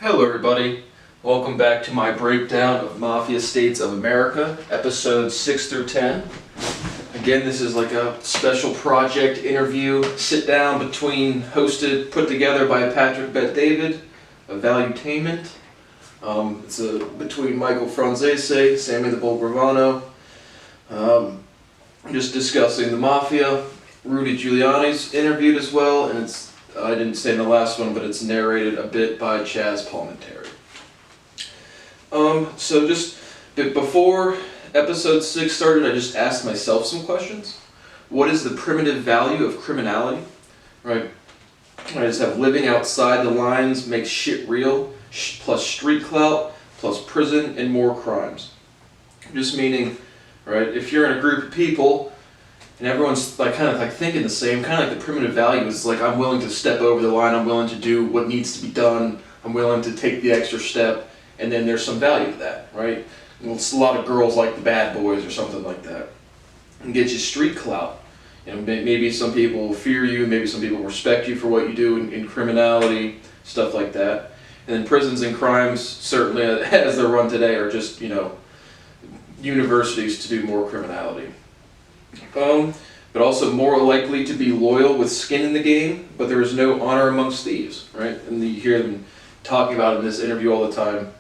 Hello everybody, welcome back to my breakdown of Mafia States of America, episodes 6 through 10. Again, this is like a special project interview, sit down put together by Patrick Bet-David of Valuetainment. It's between Michael Franzese, Sammy the Bull Gravano, just discussing the Mafia. Rudy Giuliani's interviewed as well, and I didn't say in the last one, but it's narrated a bit by Chaz Palminteri. So just before episode 6 started, I just asked myself some questions. What is the primitive value of criminality? Right? I just have living outside the lines makes shit real, plus street clout, plus prison and more crimes. Just meaning, right, if you're in a group of people, and everyone's kind of thinking the same, kind of like the primitive value is like, I'm willing to step over the line, I'm willing to do what needs to be done, I'm willing to take the extra step, and then there's some value to that, right? Well, it's a lot of girls like the bad boys or something like that. And get you street clout. You know, maybe some people will fear you, maybe some people respect you for what you do in criminality, stuff like that. And then prisons and crimes, certainly as they're run today, are just, universities to do more criminality. But also more likely to be loyal with skin in the game, but there is no honor amongst thieves, right? And you hear them talking about it in this interview all the time,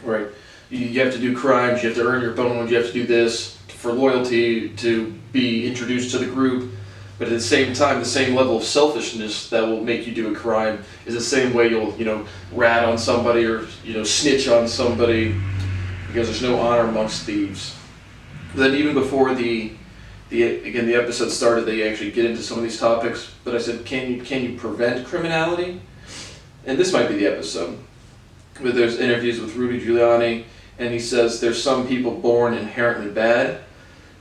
right? You have to do crimes, you have to earn your bones, you have to do this for loyalty to be introduced to the group, but at the same time, the same level of selfishness that will make you do a crime is the same way you'll, rat on somebody or, snitch on somebody, because there's no honor amongst thieves. Then even before the episode started, they actually get into some of these topics, but I said, can you prevent criminality? And this might be the episode. But there's interviews with Rudy Giuliani, and he says there's some people born inherently bad,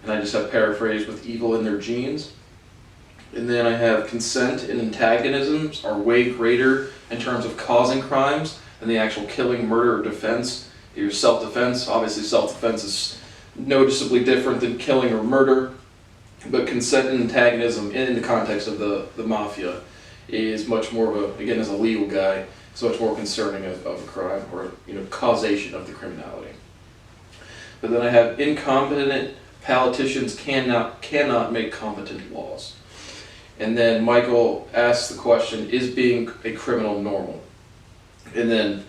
and I just have paraphrased with evil in their genes. And then I have consent and antagonisms are way greater in terms of causing crimes than the actual killing, murder, or defense. Your self-defense, obviously self-defense is noticeably different than killing or murder. But consent and antagonism in the context of the Mafia is much more of a, again, as a legal guy, it's much more concerning of a crime or, causation of the criminality. But then I have incompetent politicians cannot make competent laws. And then Michael asks the question, is being a criminal normal? And then,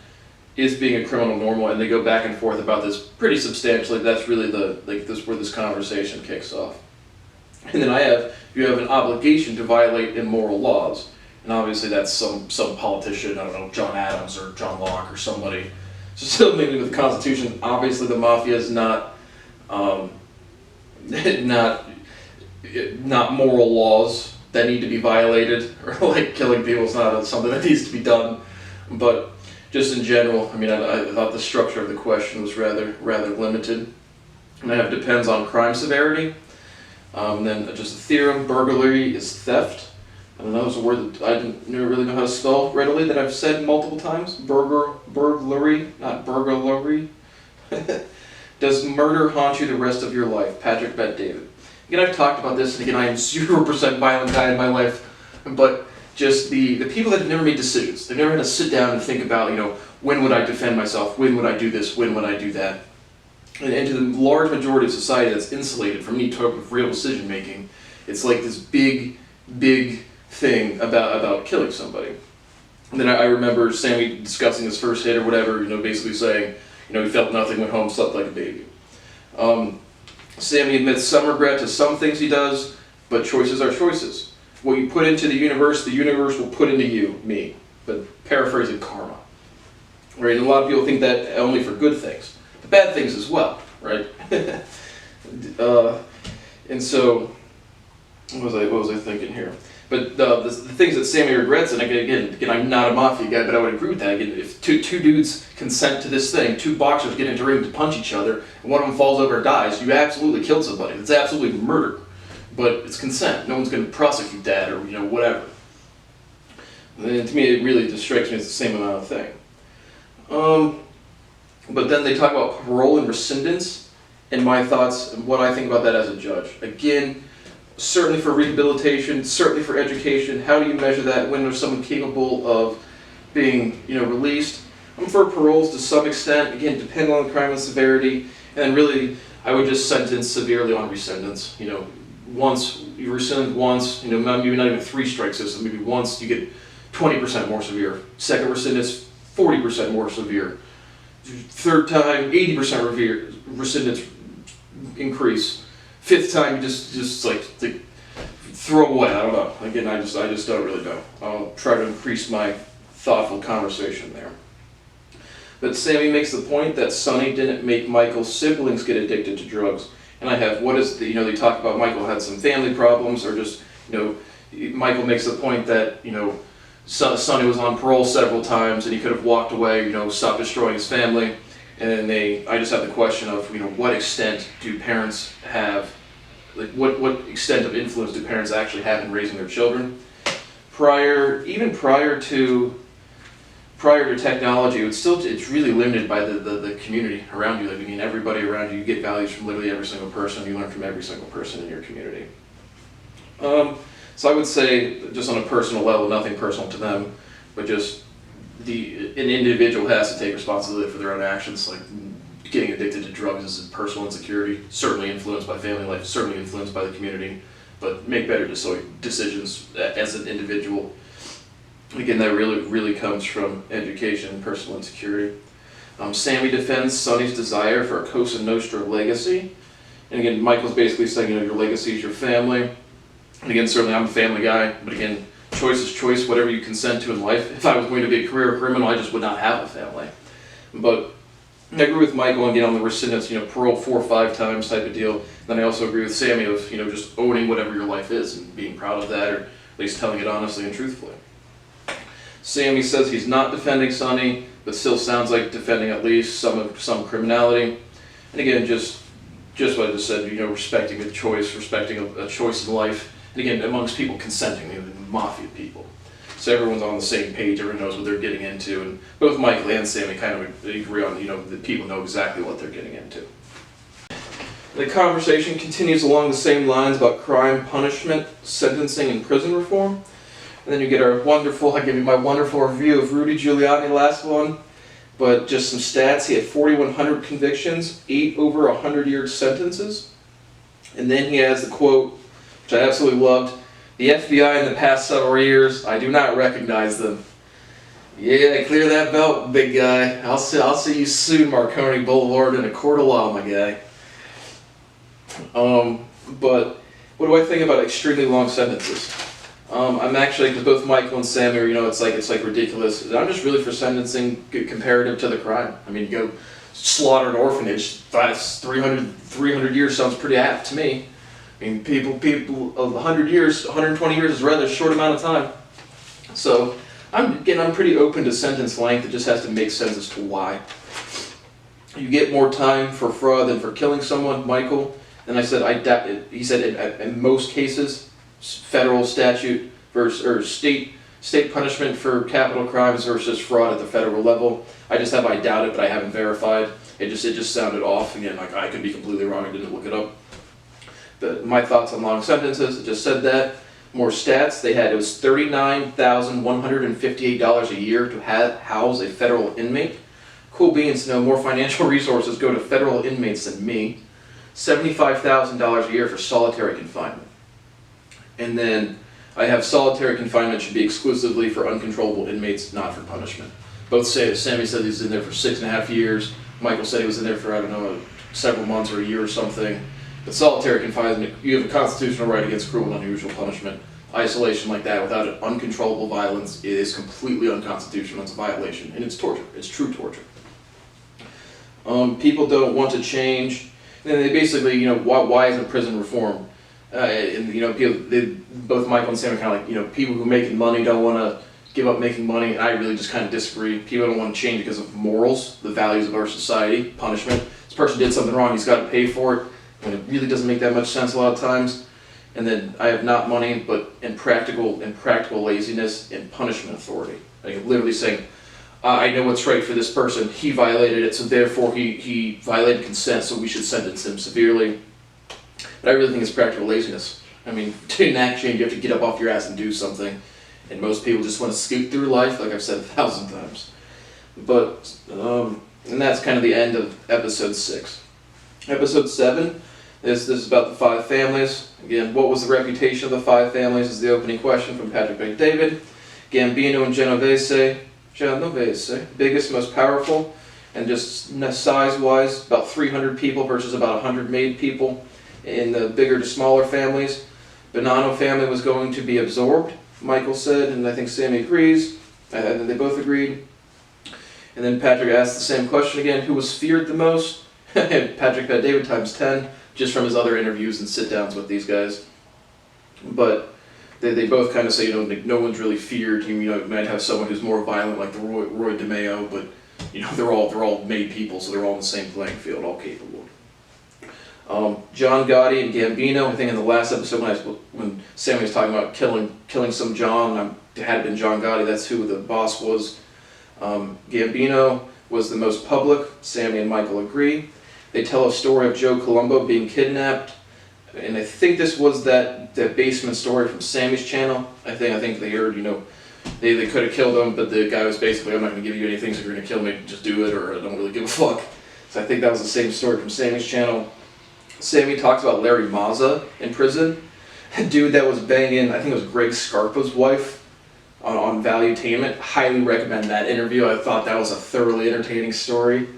is being a criminal normal? And they go back and forth about this pretty substantially. That's really where this conversation kicks off. And then you have an obligation to violate immoral laws. And obviously that's some politician, I don't know, John Adams or John Locke or somebody. So still mainly with the Constitution, obviously the Mafia is not moral laws that need to be violated, or like killing people is not something that needs to be done. But just in general, I thought the structure of the question was rather limited. And I have depends on crime severity. Then just a theorem, burglary is theft. I don't know, it's a word that I didn't really know how to spell readily, that I've said multiple times. Burglary, not burglary. Does murder haunt you the rest of your life? Patrick Bet-David. Again, I've talked about this, and again, I am 0% violent guy in my life, but just the people that have never made decisions, they've never had to sit down and think about, when would I defend myself, when would I do this, when would I do that? And to the large majority of society that's insulated from any type of real decision making, it's like this big thing about killing somebody. And then I remember Sammy discussing his first hit or whatever, basically saying, he felt nothing, went home, slept like a baby. Sammy admits some regret to some things he does, but choices are choices. What you put into the universe will put into you, me. But paraphrasing karma. Right? And a lot of people think that only for good things. The bad things as well, right? And so, what was I thinking here? But the things that Sammy regrets, and again, I'm not a Mafia guy, but I would agree with that. Again, if two dudes consent to this thing, two boxers get into a ring to punch each other, and one of them falls over and dies, you absolutely killed somebody. It's absolutely murder. But it's consent. No one's going to prosecute that or, whatever. And to me, it really just strikes me as the same amount of thing. But then they talk about parole and rescindance, and my thoughts and what I think about that as a judge. Again, certainly for rehabilitation, certainly for education, how do you measure that when there's someone capable of being, released? I'm for paroles to some extent, again, depending on the crime and severity, and then really, I would just sentence severely on rescindance. You know, once, you rescind once, you know, maybe not even 3-strike system, maybe once you get 20% more severe. Second rescindance, 40% more severe. Third time, 80% rescindance increase. Fifth time, you just like throw away. I don't know. Again, I just don't really know. I'll try to increase my thoughtful conversation there. But Sammy makes the point that Sonny didn't make Michael's siblings get addicted to drugs. And I have, what is the, you know, they talk about Michael had some family problems, or just, you know, Michael makes the point that, you know, Sonny was on parole several times and he could have walked away, you know, stopped destroying his family. And then I just have the question of, you know, what extent do parents have, like what extent of influence do parents actually have in raising their children? Even prior to technology, it's really limited by the community around you. Like, I mean, everybody around you, you get values from literally every single person. You learn from every single person in your community. So I would say, just on a personal level, nothing personal to them, but just an individual has to take responsibility for their own actions. Like, getting addicted to drugs is a personal insecurity, certainly influenced by family life, certainly influenced by the community, but make better decisions as an individual. Again, that really comes from education and personal insecurity. Sammy defends Sonny's desire for a Cosa Nostra legacy. And again, Michael's basically saying, you know, your legacy is your family. And again, certainly I'm a family guy, but again, choice is choice, whatever you consent to in life. If I was going to be a career criminal, I just would not have a family. But I agree with Michael again on the rescindance, you know, parole 4 or 5 times type of deal. Then I also agree with Sammy of, you know, just owning whatever your life is and being proud of that, or at least telling it honestly and truthfully. Sammy says he's not defending Sonny, but still sounds like defending at least some criminality. And again, just what I just said, you know, respecting a choice, respecting a choice in life. And again, amongst people consenting, you know, Mafia people. So everyone's on the same page, everyone knows what they're getting into, and both Michael and Sammy kind of agree on, you know, that people know exactly what they're getting into. The conversation continues along the same lines about crime, punishment, sentencing, and prison reform. And then you get I give you my wonderful review of Rudy Giuliani, last one, but just some stats. He had 4,100 convictions, 8 over 100-year sentences. And then he has the quote, which I absolutely loved: "The FBI in the past several years, I do not recognize them." Yeah, clear that belt, big guy. I'll see you soon, Marconi Boulevard, in a court of law, my guy. But what do I think about extremely long sentences? I'm actually, because both Michael and Sam are, you know, it's like ridiculous. I'm just really for sentencing comparative to the crime. I mean, you go slaughter an orphanage, that's 300 years sounds pretty apt to me. I mean, people of 100 years, 120 years is a rather short amount of time. So, I'm pretty open to sentence length. It just has to make sense as to why. You get more time for fraud than for killing someone, Michael. And I said, he said in most cases, federal statute versus state punishment for capital crimes versus fraud at the federal level. I doubt it, but I haven't verified. It just sounded off. Again, like, I could be completely wrong. I didn't look it up. But my thoughts on long sentences, it just said that. More stats, it was $39,158 a year to house a federal inmate. Cool beans to know more financial resources go to federal inmates than me. $75,000 a year for solitary confinement. And then I have solitary confinement should be exclusively for uncontrollable inmates, not for punishment. Both say, Sammy said he was in there for 6.5 years. Michael said he was in there for, I don't know, several months or a year or something. But solitary confinement, you have a constitutional right against cruel and unusual punishment. Isolation like that without an uncontrollable violence is completely unconstitutional. It's a violation, and it's torture. It's true torture. People don't want to change. And they basically, you know, why isn't prison reform? And you know, both Michael and Sam are kind of like, you know, people who making money don't want to give up making money. I really just kind of disagree. People don't want to change because of morals, the values of our society, punishment. This person did something wrong, he's got to pay for it. When it really doesn't make that much sense a lot of times. And then I have not money, but impractical laziness and punishment authority. Like literally saying, I know what's right for this person, he violated it, so therefore he violated consent, so we should sentence him severely. But I really think it's practical laziness. I mean, to enact change, you have to get up off your ass and do something. And most people just want to scoot through life, like I've said 1,000 times. But, and that's kind of the end of episode 6. Episode 7, this is about the 5 families. Again, what was the reputation of the 5 families is the opening question from Patrick David. Gambino and Genovese, biggest, most powerful, and just size-wise, about 300 people versus about 100 made people in the bigger to smaller families. Bonanno family was going to be absorbed, Michael said, and I think Sammy agrees. And they both agreed. And then Patrick asked the same question again, who was feared the most? And Patrick had David times 10, just from his other interviews and sit-downs with these guys. But they both kind of say, no one's really feared. You might have someone who's more violent, like the Roy DeMeo, but they're all made people, so they're all in the same playing field, all capable. John Gotti and Gambino, I think in the last episode when Sammy was talking about killing some John, it had been John Gotti, that's who the boss was. Gambino was the most public, Sammy and Michael agree. They tell a story of Joe Colombo being kidnapped, and I think this was that basement story from Sammy's channel. I think they heard, they could have killed him, but the guy was basically, I'm not going to give you anything, so if you're going to kill me, just do it, or I don't really give a fuck. So I think that was the same story from Sammy's channel. Sammy talks about Larry Mazza in prison, a dude that was banging, I think it was Greg Scarpa's wife on Valuetainment. Highly recommend that interview. I thought that was a thoroughly entertaining story.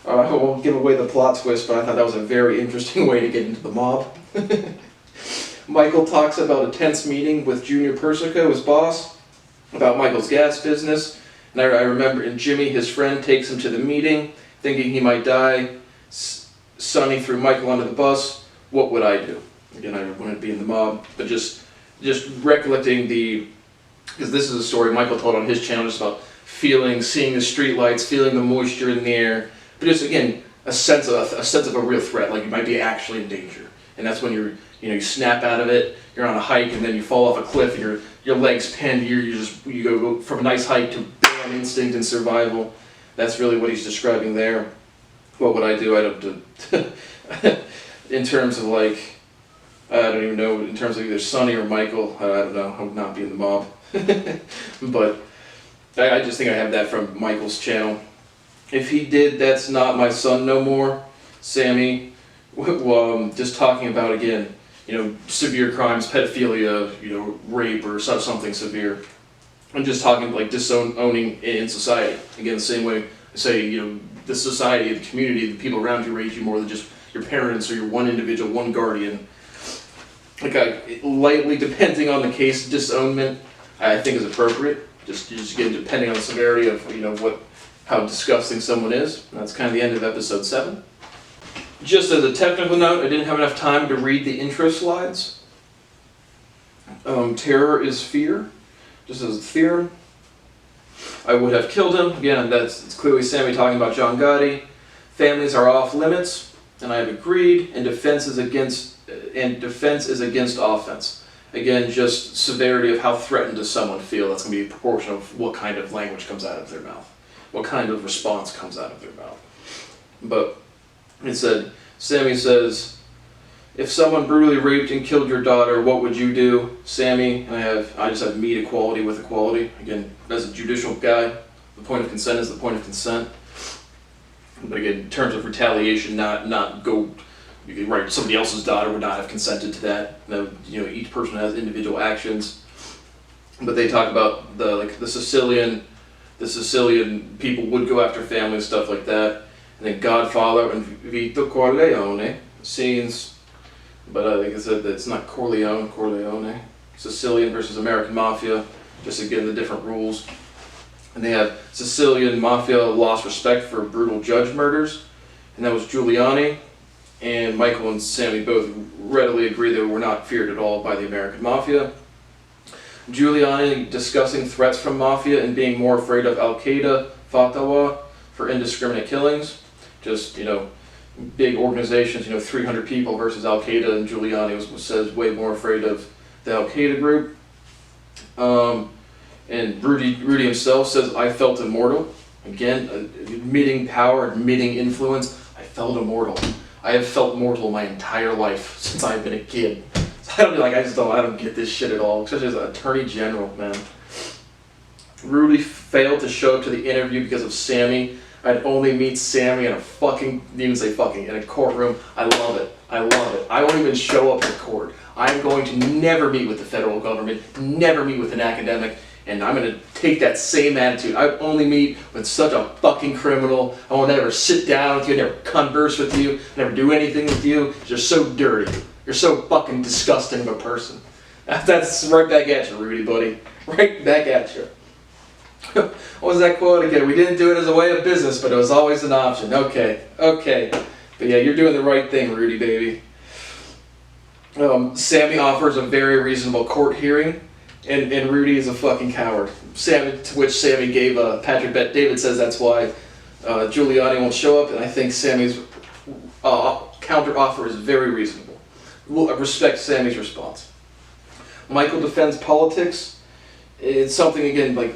I won't give away the plot twist, but I thought that was a very interesting way to get into the mob. Michael talks about a tense meeting with Junior Persico, his boss, about Michael's gas business. And I remember, and Jimmy, his friend, takes him to the meeting, thinking he might die. Sonny threw Michael under the bus. What would I do? Again, I wanted to be in the mob, but just recollecting because this is a story Michael told on his channel, just about seeing the street lights, feeling the moisture in the air, but just again a sense of a real threat, like you might be actually in danger, and that's when you snap out of it. You're on a hike and then you fall off a cliff and your legs pinned. You go from a nice hike to bam, instinct and survival. That's really what he's describing there. What would I do? I don't in terms of like, I don't even know, in terms of either Sonny or Michael, I don't know, I would not be in the mob. But I just think I have that from Michael's channel. If he did, that's not my son no more. Sammy, just talking about, again, severe crimes, pedophilia, rape or something severe. I'm just talking like disowning in society. Again, the same way I say, the society, the community, the people around you raise you more than just your parents or your one individual, one guardian. Like lightly, depending on the case, disownment I think is appropriate. Just again, depending on the severity of how disgusting someone is. And that's kind of the end of episode 7. Just as a technical note, I didn't have enough time to read the intro slides. Terror is fear, just as a theorem. I would have killed him. Again, it's clearly Sammy talking about John Gotti. Families are off limits, and I have agreed. And defense is against offense. Again, just severity of how threatened does someone feel. That's going to be proportional of what kind of language comes out of their mouth, what kind of response comes out of their mouth. But it said, Sammy says, if someone brutally raped and killed your daughter, what would you do? Sammy, and I just have meet equality with equality. Again, as a judicial guy, the point of consent is the point of consent. But again, in terms of retaliation, not go, right, somebody else's daughter would not have consented to that. Each person has individual actions. But they talk about the Sicilian people would go after family and stuff like that. And then Godfather and Vito Corleone scenes, but like I said, it's not Corleone. Sicilian versus American Mafia, just again the different rules. And they have Sicilian Mafia lost respect for brutal judge murders, and that was Giuliani. And Michael and Sammy both readily agree they were not feared at all by the American Mafia. Giuliani discussing threats from Mafia and being more afraid of Al-Qaeda, Fatwa, for indiscriminate killings. Just, big organizations, 300 people versus Al-Qaeda, and Giuliani says way more afraid of the Al-Qaeda group. And Rudy himself says, I felt immortal. Again, admitting power, admitting influence. I felt immortal. I have felt mortal my entire life since I've been a kid. So I don't get this shit at all, especially as an attorney general, man. Rudy failed to show up to the interview because of Sammy. I'd only meet Sammy in a fucking, didn't even say fucking, in a courtroom. I love it. I love it. I won't even show up at court. I'm going to never meet with the federal government, never meet with an academic, and I'm going to take that same attitude. I only meet with such a fucking criminal. I will never sit down with you, never converse with you, never do anything with you. You're so dirty. You're so fucking disgusting of a person. That's right back at you, Rudy, buddy. Right back at you. What was that quote again? We didn't do it as a way of business, but it was always an option. Okay. But yeah, you're doing the right thing, Rudy, baby. Sammy offers a very reasonable court hearing, and Rudy is a fucking coward. To which Sammy gave Patrick Bet-David says that's why Giuliani won't show up, and I think Sammy's counter offer is very reasonable. I respect Sammy's response. Michael defends politics. It's something, again, like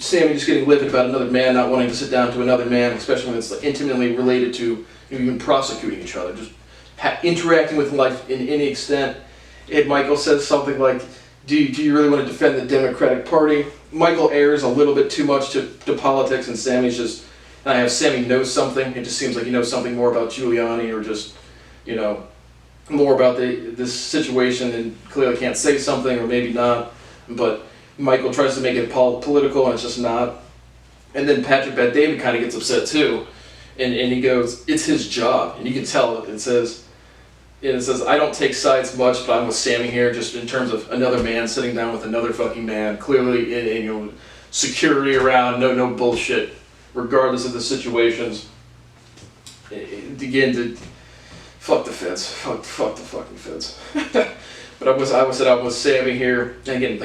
Sammy just getting livid about another man not wanting to sit down to another man, especially when it's intimately related to even prosecuting each other, just interacting with life in any extent. And Michael says something like, do you really want to defend the Democratic Party? Michael errs a little bit too much to politics, and Sammy's just, and I have Sammy knows something. It just seems like he knows something more about Giuliani, or just, more about this situation, and clearly can't say something, or maybe not. But Michael tries to make it political, and it's just not. And then Patrick Bet-David kind of gets upset too, and he goes, "It's his job," and you can tell it says, "I don't take sides much, but I'm with Sammy here, just in terms of another man sitting down with another fucking man, clearly in security around, no bullshit, regardless of the situations." Again, fuck the feds, fuck the fucking feds. But I was Sammy here. Again,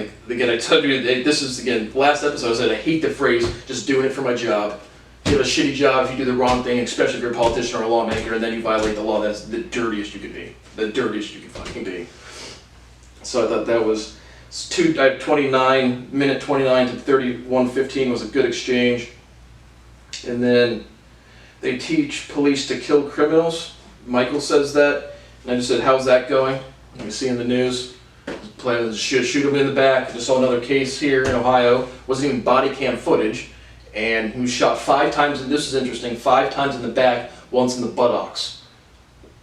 I told you, this is, again, last episode I said I hate the phrase, just doing it for my job. You have a shitty job if you do the wrong thing, especially if you're a politician or a lawmaker, and then you violate the law. That's the dirtiest you could be. The dirtiest you could fucking be. So I thought that was, minute 29 to 31:15 was a good exchange. And then they teach police to kill criminals. Michael says that. And I just said, how's that going? You see in the news, planning to shoot him in the back. I just saw another case here in Ohio. Wasn't even body cam footage, and he was shot 5 times. And this is interesting: 5 times in the back, once in the buttocks.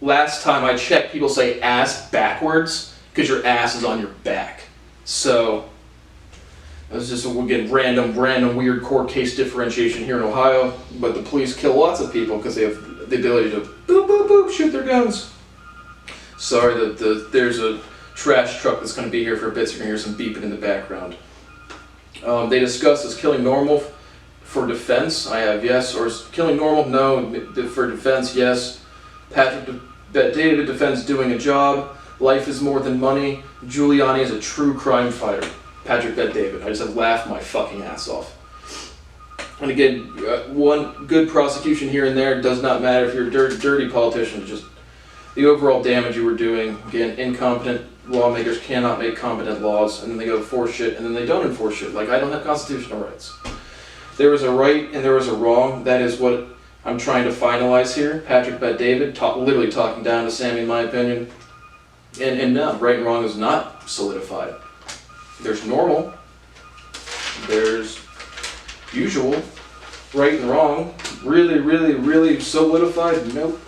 Last time I checked, people say ass backwards because your ass is on your back. So it was just again random weird court case differentiation here in Ohio. But the police kill lots of people because they have the ability to boop boop boop shoot their guns. Sorry, there's a trash truck that's going to be here for a bit, so you're going to hear some beeping in the background. They discuss, is killing normal for defense? I have yes. Or is killing normal? No. For defense, yes. Patrick Bet-David defends doing a job. Life is more than money. Giuliani is a true crime fighter. Patrick Bet-David. I just have laughed my fucking ass off. And again, one good prosecution here and there does not matter if you're a dirty politician. Just the overall damage you were doing. Again, incompetent lawmakers cannot make competent laws, and then they go force shit, and then they don't enforce shit. Like, I don't have constitutional rights. There was a right and there was a wrong. That is what I'm trying to finalize here. Patrick Bet-David literally talking down to Sammy, in my opinion. And no, right and wrong is not solidified. There's normal. There's usual. Right and wrong. Really solidified? Nope.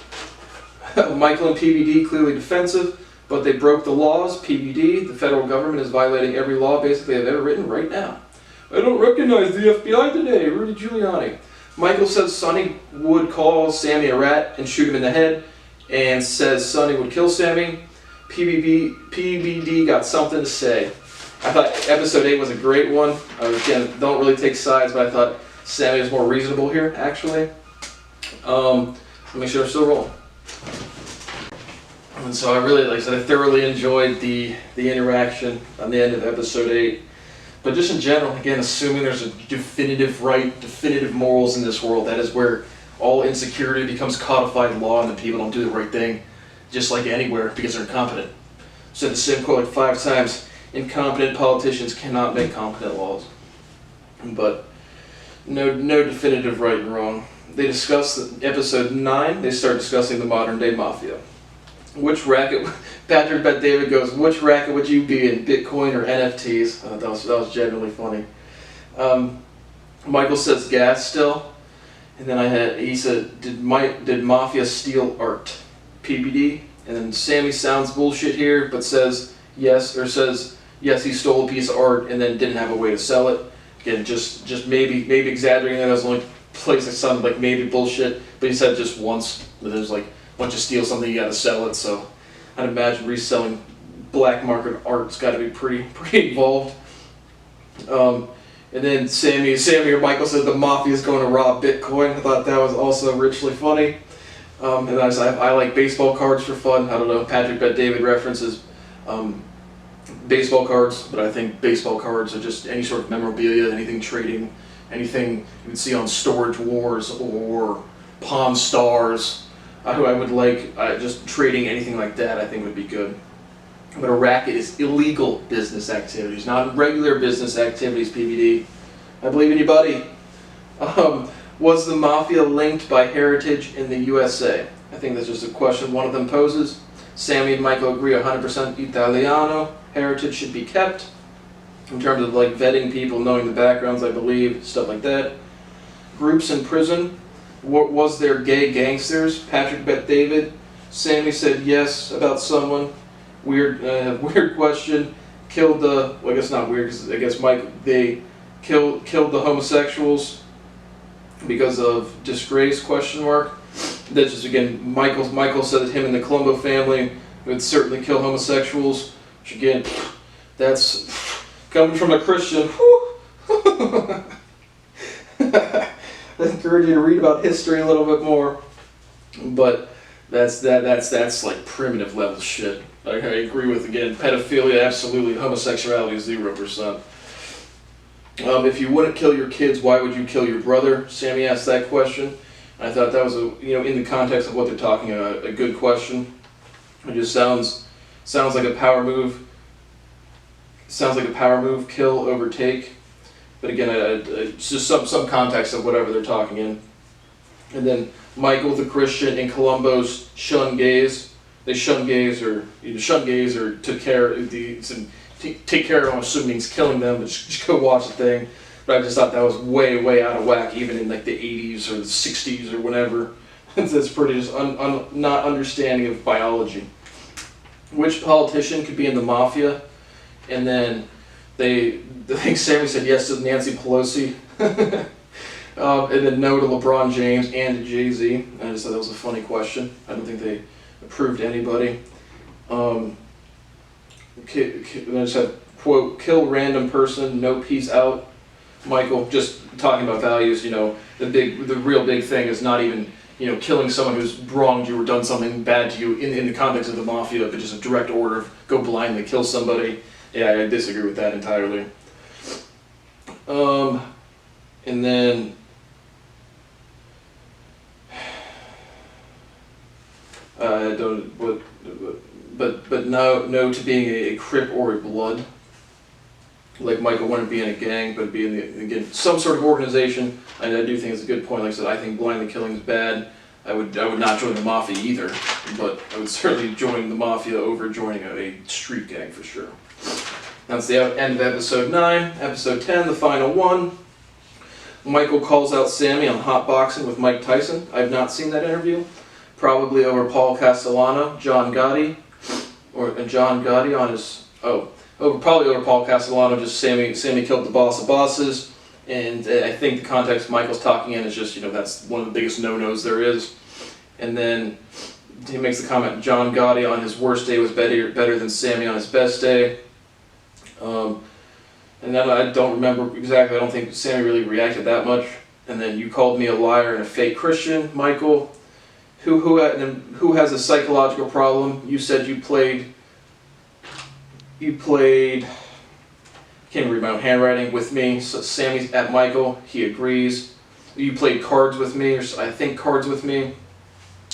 Michael and PBD clearly defensive, but they broke the laws. PBD, the federal government, is violating every law basically I've ever written right now. I don't recognize the FBI today, Rudy Giuliani. Michael says Sonny would call Sammy a rat and shoot him in the head, and says Sonny would kill Sammy. PBD got something to say. I thought episode 8 was a great one. Again, don't really take sides, but I thought Sammy was more reasonable here, actually. Let me make sure I'm still rolling. And so I thoroughly enjoyed the interaction on the end of episode 8. But just in general, again, assuming there's a definitive right, definitive morals in this world, that is where all insecurity becomes codified law and the people don't do the right thing, just like anywhere, because they're incompetent. Said the same quote like 5 times. Incompetent politicians cannot make competent laws. But no definitive right and wrong. They discuss episode 9, they start discussing the modern day mafia. Which racket, Patrick Bet-David goes, which racket would you be in, Bitcoin or NFTs? That was genuinely funny. Michael says gas still, and then he said, did Mafia steal art? PBD. And then Sammy sounds bullshit here, but says yes, he stole a piece of art and then didn't have a way to sell it. Again, just maybe exaggerating. That was the only place that sounded like maybe bullshit, but he said just once that there's like once you steal something you gotta sell it. So I'd imagine reselling black market art's got to be pretty involved. And then Sammy or Michael said the Mafia is going to rob Bitcoin. I thought that was also richly funny. And I like baseball cards for fun. I don't know, Patrick Bet-David references baseball cards, but I think baseball cards are just any sort of memorabilia, anything trading, anything you would see on Storage Wars or Pawn Stars. I would like just trading anything like that. I think would be good. But a racket is illegal business activities, not regular business activities, PBD. I believe in you, buddy. Was the Mafia linked by heritage in the USA? I think that's just a question one of them poses. Sammy and Michael agree 100% Italiano. Heritage should be kept. In terms of like vetting people, knowing the backgrounds, I believe, stuff like that. Groups in prison. Was there gay gangsters? Patrick Bet-David. Sammy said yes about someone. Weird question. Killed the, well, I guess not weird, because I guess they killed the homosexuals because of disgrace, question mark. That's just, again, Michael said that him and the Colombo family would certainly kill homosexuals, which again, that's coming from a Christian. I encourage you to read about history a little bit more, but that's like primitive level shit. I agree with, again, pedophilia, absolutely, homosexuality, 0%. If you wouldn't kill your kids, why would you kill your brother? Sammy asked that question. I thought that was, in the context of what they're talking about, a good question. It just sounds like a power move. Sounds like a power move, kill, overtake. But again, it's just some context of whatever they're talking in. And then Michael the Christian and Columbo's shun gays. They shun gays or took care of take care of, I'm assuming means killing them, but just go watch the thing. But I just thought that was way out of whack, even in like the 80s or the 60s or whatever. That's pretty just not understanding of biology. Which politician could be in the Mafia? And then I think Sammy said yes to Nancy Pelosi. And then no to LeBron James and to Jay-Z. I just thought that was a funny question. I don't think they approved anybody. I just had, quote, kill random person, no peace out. Michael, just talking about values, the real big thing is not even, killing someone who's wronged you or done something bad to you in the context of the Mafia, but just a direct order of go blindly kill somebody. Yeah, I disagree with that entirely. And then but no to being a Crip or a Blood. Like Michael wouldn't be in a gang, but be in some sort of organization. And I do think it's a good point. Like I said, I think blindly killing is bad. I would not join the Mafia either, but I would certainly join the Mafia over joining a street gang for sure. That's the end of episode 9. Episode 10, the final one. Michael calls out Sammy on hotboxing with Mike Tyson. I've not seen that interview. Probably over Paul Castellano, John Gotti on his, probably over Paul Castellano, just Sammy killed the boss of bosses, and I think the context Michael's talking in is just, that's one of the biggest no-nos there is. And then he makes the comment, John Gotti on his worst day was better than Sammy on his best day. And then I don't remember exactly, I don't think Sammy really reacted that much. And then you called me a liar and a fake Christian, Michael. Who has a psychological problem? You said you played, can't read my own handwriting, with me. So Sammy's at Michael, he agrees. You played cards with me, or I think cards with me.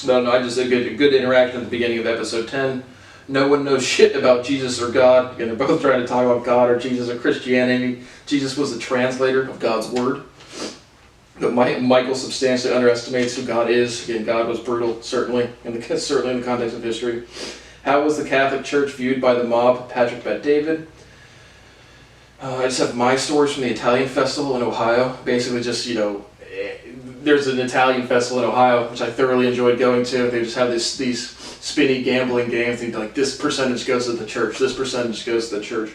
No, I just did a good interaction at the beginning of episode 10. No one knows shit about Jesus or God. Again, they're both trying to talk about God or Jesus or Christianity. Jesus was the translator of God's word. But Michael substantially underestimates who God is. Again, God was brutal, certainly in the context of history. How was the Catholic Church viewed by the mob? Patrick Bet-David. I just have my stories from the Italian festival in Ohio. Basically just, there's an Italian festival in Ohio, which I thoroughly enjoyed going to. They just have these spinny gambling games. They'd be like, this percentage goes to the church, this percentage goes to the church.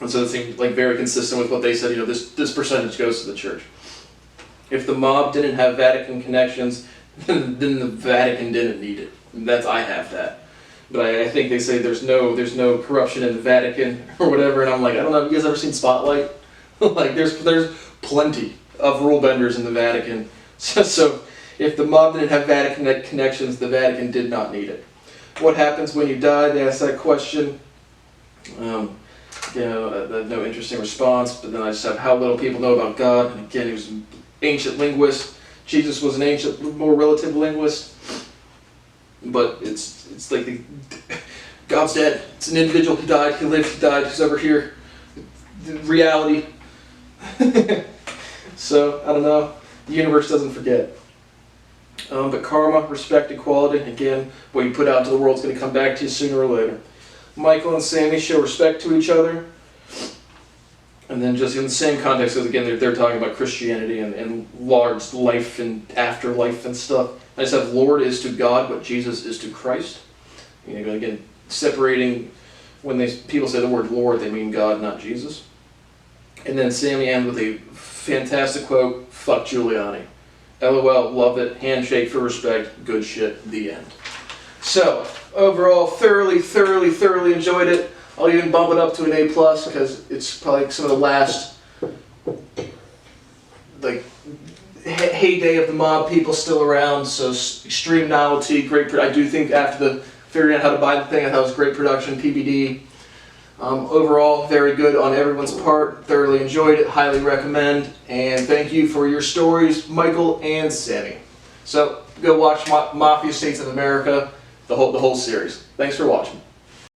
And so it seemed like very consistent with what they said, this percentage goes to the church. If the mob didn't have Vatican connections, then the Vatican didn't need it. I have that. But I think they say there's no corruption in the Vatican or whatever, and I'm like, I don't know, have you guys ever seen Spotlight? Like there's plenty of rule benders in the Vatican. So if the mob didn't have Vatican connections, the Vatican did not need it. What happens when you die? They ask that question. No interesting response, but then I just have how little people know about God. And again, he was an ancient linguist. Jesus was an ancient, more relative linguist. But it's like God's dead. It's an individual who died, he lived, he died, he's over here. The reality. So, I don't know. The universe doesn't forget. But karma, respect, equality, again, what you put out into the world is going to come back to you sooner or later. Michael and Sammy show respect to each other. And then just in the same context, because again, they're talking about Christianity and large life and afterlife and stuff. I just have Lord is to God what Jesus is to Christ. Again, separating, when people say the word Lord, they mean God, not Jesus. And then Sammy ends with a fantastic quote, fuck Giuliani. LOL, love it, handshake for respect, good shit, the end. So, overall, thoroughly enjoyed it. I'll even bump it up to an A+, because it's probably some of the last, heyday of the mob people still around, so extreme novelty, great. I do think after figuring out how to buy the thing, I thought it was great production, PBD. Overall, very good on everyone's part. Thoroughly enjoyed it, highly recommend, and thank you for your stories, Michael and Sammy. So, go watch Mafia States of America, the whole series. Thanks for watching.